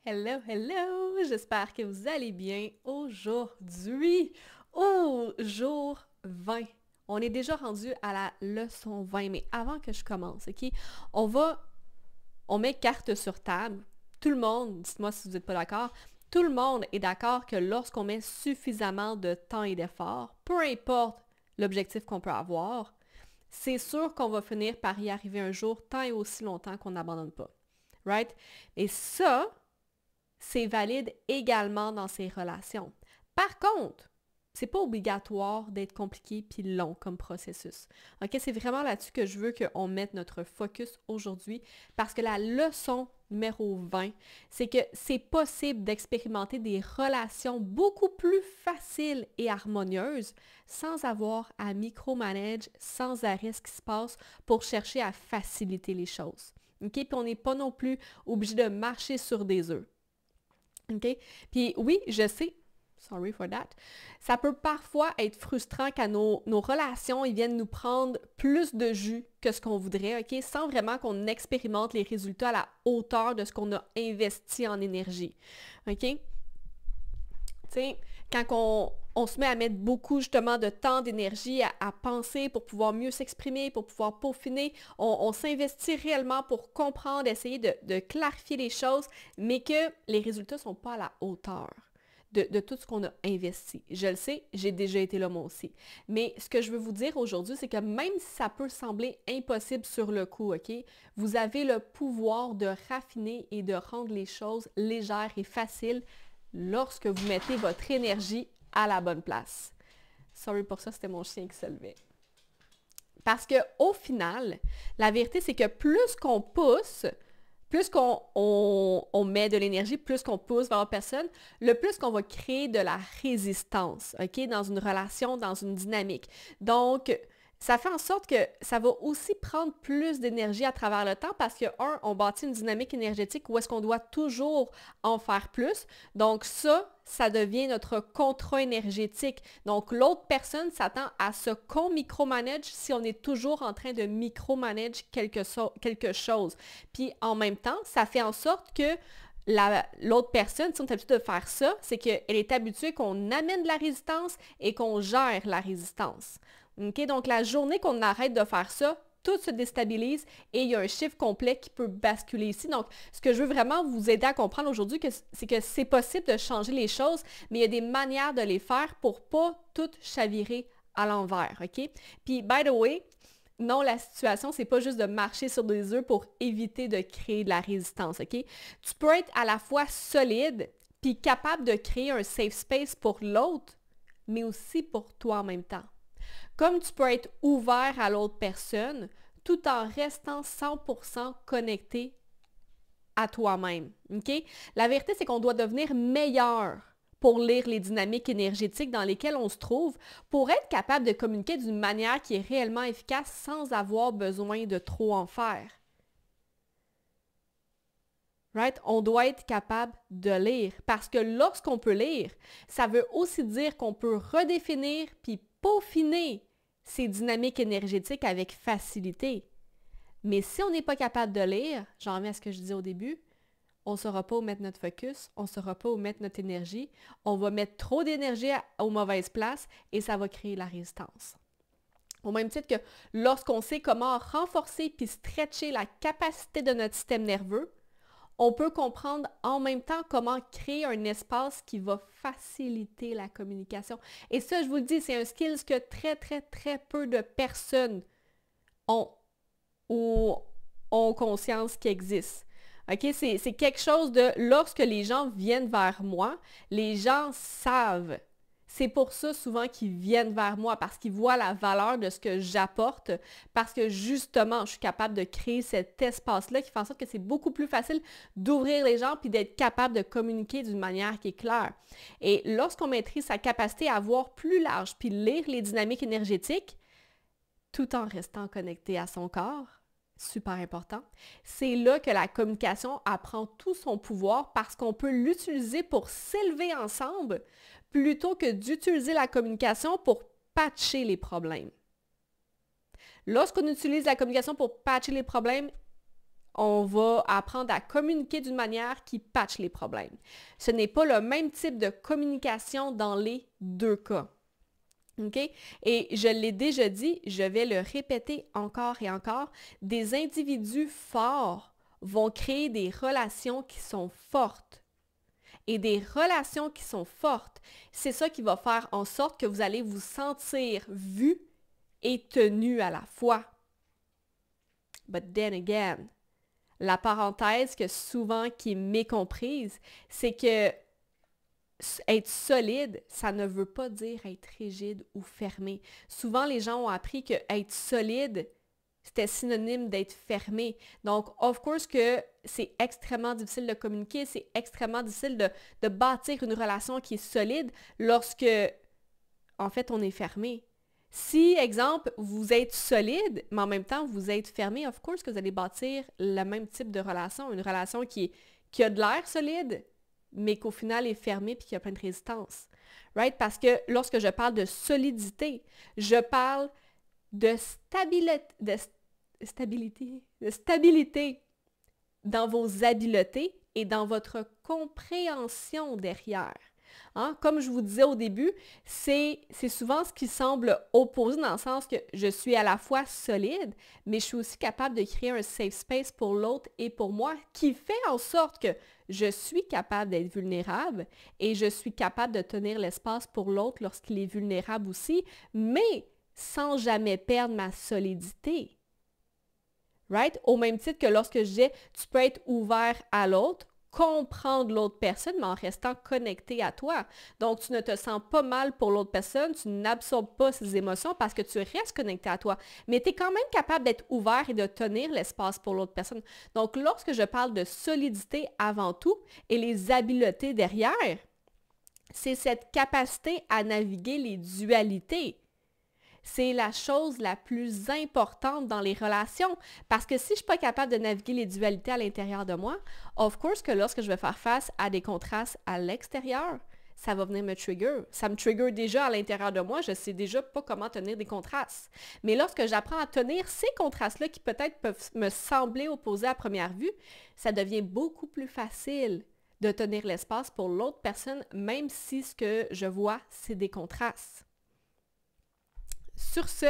Hello, hello! J'espère que vous allez bien aujourd'hui, au jour 20. On est déjà rendu à la leçon 20, mais avant que je commence, OK? On met carte sur table. Tout le monde, dites-moi si vous n'êtes pas d'accord, tout le monde est d'accord que lorsqu'on met suffisamment de temps et d'effort, peu importe l'objectif qu'on peut avoir, c'est sûr qu'on va finir par y arriver un jour, tant et aussi longtemps qu'on n'abandonne pas. Right? Et ça, c'est valide également dans ces relations. Par contre, c'est pas obligatoire d'être compliqué puis long comme processus. OK, c'est vraiment là-dessus que je veux qu'on mette notre focus aujourd'hui parce que la leçon numéro 20, c'est que c'est possible d'expérimenter des relations beaucoup plus faciles et harmonieuses sans avoir à micromanager sans arrêt ce qui se passe pour chercher à faciliter les choses. OK, puis on n'est pas non plus obligé de marcher sur des œufs. OK? Puis oui, je sais, sorry for that, ça peut parfois être frustrant quand nos relations, ils viennent nous prendre plus de jus que ce qu'on voudrait, OK? Sans vraiment qu'on expérimente les résultats à la hauteur de ce qu'on a investi en énergie. OK? Tu sais, quand on se met à mettre beaucoup justement de temps, d'énergie à penser pour pouvoir mieux s'exprimer, pour pouvoir peaufiner, on s'investit réellement pour comprendre, essayer de clarifier les choses, mais que les résultats ne sont pas à la hauteur de tout ce qu'on a investi. Je le sais, j'ai déjà été là moi aussi. Mais ce que je veux vous dire aujourd'hui, c'est que même si ça peut sembler impossible sur le coup, OK, vous avez le pouvoir de raffiner et de rendre les choses légères et faciles lorsque vous mettez votre énergie à la bonne place. Sorry pour ça, c'était mon chien qui se levait. Parce qu'au final, la vérité, c'est que plus qu'on pousse, plus qu'on met de l'énergie, plus qu'on pousse vers la personne, le plus qu'on va créer de la résistance, OK, dans une relation, dans une dynamique. Donc, ça fait en sorte que ça va aussi prendre plus d'énergie à travers le temps parce que, on bâtit une dynamique énergétique où est-ce qu'on doit toujours en faire plus. Donc ça devient notre contrat énergétique. Donc, l'autre personne s'attend à ce qu'on micromanage si on est toujours en train de micromanage quelque chose. Puis, en même temps, ça fait en sorte que l'autre personne, si on est habitué de faire ça, c'est qu'elle est habituée qu'on amène de la résistance et qu'on gère la résistance. Okay? Donc, la journée qu'on arrête de faire ça, tout se déstabilise et il y a un chiffre complet qui peut basculer ici. Donc, ce que je veux vraiment vous aider à comprendre aujourd'hui, c'est que c'est possible de changer les choses, mais il y a des manières de les faire pour pas tout chavirer à l'envers, OK? Puis, by the way, non, la situation, c'est pas juste de marcher sur des œufs pour éviter de créer de la résistance, OK? Tu peux être à la fois solide puis capable de créer un safe space pour l'autre, mais aussi pour toi en même temps. Comme tu peux être ouvert à l'autre personne tout en restant 100% connecté à toi-même. OK? La vérité, c'est qu'on doit devenir meilleur pour lire les dynamiques énergétiques dans lesquelles on se trouve, pour être capable de communiquer d'une manière qui est réellement efficace sans avoir besoin de trop en faire. Right? On doit être capable de lire parce que lorsqu'on peut lire, ça veut aussi dire qu'on peut redéfinir puis peaufiner ces dynamiques énergétiques avec facilité. Mais si on n'est pas capable de lire, j'en reviens à ce que je disais au début, on ne saura pas où mettre notre focus, on ne saura pas où mettre notre énergie, on va mettre trop d'énergie aux mauvaises places et ça va créer la résistance. Au même titre que lorsqu'on sait comment renforcer puis stretcher la capacité de notre système nerveux, on peut comprendre en même temps comment créer un espace qui va faciliter la communication. Et ça, je vous le dis, c'est un skill que très, très, très peu de personnes ont ou ont conscience qu'il existe. OK? C'est quelque chose de, lorsque les gens viennent vers moi, les gens savent. C'est pour ça souvent qu'ils viennent vers moi, parce qu'ils voient la valeur de ce que j'apporte, parce que justement, je suis capable de créer cet espace-là qui fait en sorte que c'est beaucoup plus facile d'ouvrir les gens puis d'être capable de communiquer d'une manière qui est claire. Et lorsqu'on maîtrise sa capacité à voir plus large puis lire les dynamiques énergétiques, tout en restant connecté à son corps, super important, c'est là que la communication apprend tout son pouvoir parce qu'on peut l'utiliser pour s'élever ensemble plutôt que d'utiliser la communication pour patcher les problèmes. Lorsqu'on utilise la communication pour patcher les problèmes, on va apprendre à communiquer d'une manière qui patche les problèmes. Ce n'est pas le même type de communication dans les deux cas. OK? Et je l'ai déjà dit, je vais le répéter encore et encore, des individus forts vont créer des relations qui sont fortes. Et des relations qui sont fortes, c'est ça qui va faire en sorte que vous allez vous sentir vu et tenu à la fois. But then again, la parenthèse que souvent qui est mécomprise, c'est que être solide, ça ne veut pas dire être rigide ou fermé. Souvent, les gens ont appris que être solide, c'était synonyme d'être fermé. Donc, of course que c'est extrêmement difficile de communiquer, c'est extrêmement difficile de bâtir une relation qui est solide lorsque, en fait, on est fermé. Si, exemple, vous êtes solide, mais en même temps, vous êtes fermé, of course que vous allez bâtir le même type de relation, une relation qui a de l'air solide, mais qu'au final est fermée et qui a plein de résistance. Right? Parce que lorsque je parle de solidité, je parle de stabilité dans vos habiletés et dans votre compréhension derrière. Hein? Comme je vous disais au début, c'est souvent ce qui semble opposé dans le sens que je suis à la fois solide, mais je suis aussi capable de créer un safe space pour l'autre et pour moi qui fait en sorte que je suis capable d'être vulnérable et je suis capable de tenir l'espace pour l'autre lorsqu'il est vulnérable aussi, mais sans jamais perdre ma solidité. Right? Au même titre que lorsque je disais, tu peux être ouvert à l'autre, comprendre l'autre personne, mais en restant connecté à toi. Donc, tu ne te sens pas mal pour l'autre personne, tu n'absorbes pas ses émotions parce que tu restes connecté à toi. Mais tu es quand même capable d'être ouvert et de tenir l'espace pour l'autre personne. Donc, lorsque je parle de solidité avant tout et les habiletés derrière, c'est cette capacité à naviguer les dualités. C'est la chose la plus importante dans les relations parce que si je ne suis pas capable de naviguer les dualités à l'intérieur de moi, of course que lorsque je vais faire face à des contrastes à l'extérieur, ça va venir me trigger. Ça me trigger déjà à l'intérieur de moi, je ne sais déjà pas comment tenir des contrastes. Mais lorsque j'apprends à tenir ces contrastes-là qui peut-être peuvent me sembler opposés à première vue, ça devient beaucoup plus facile de tenir l'espace pour l'autre personne, même si ce que je vois, c'est des contrastes. Sur ce,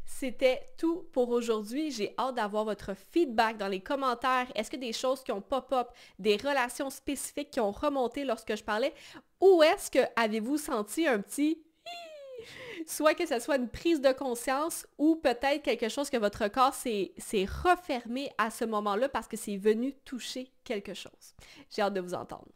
c'était tout pour aujourd'hui. J'ai hâte d'avoir votre feedback dans les commentaires. Est-ce que des choses qui ont pop-up, des relations spécifiques qui ont remonté lorsque je parlais, ou est-ce que avez-vous senti un petit soit que ce soit une prise de conscience ou peut-être quelque chose que votre corps s'est refermé à ce moment-là parce que c'est venu toucher quelque chose. J'ai hâte de vous entendre.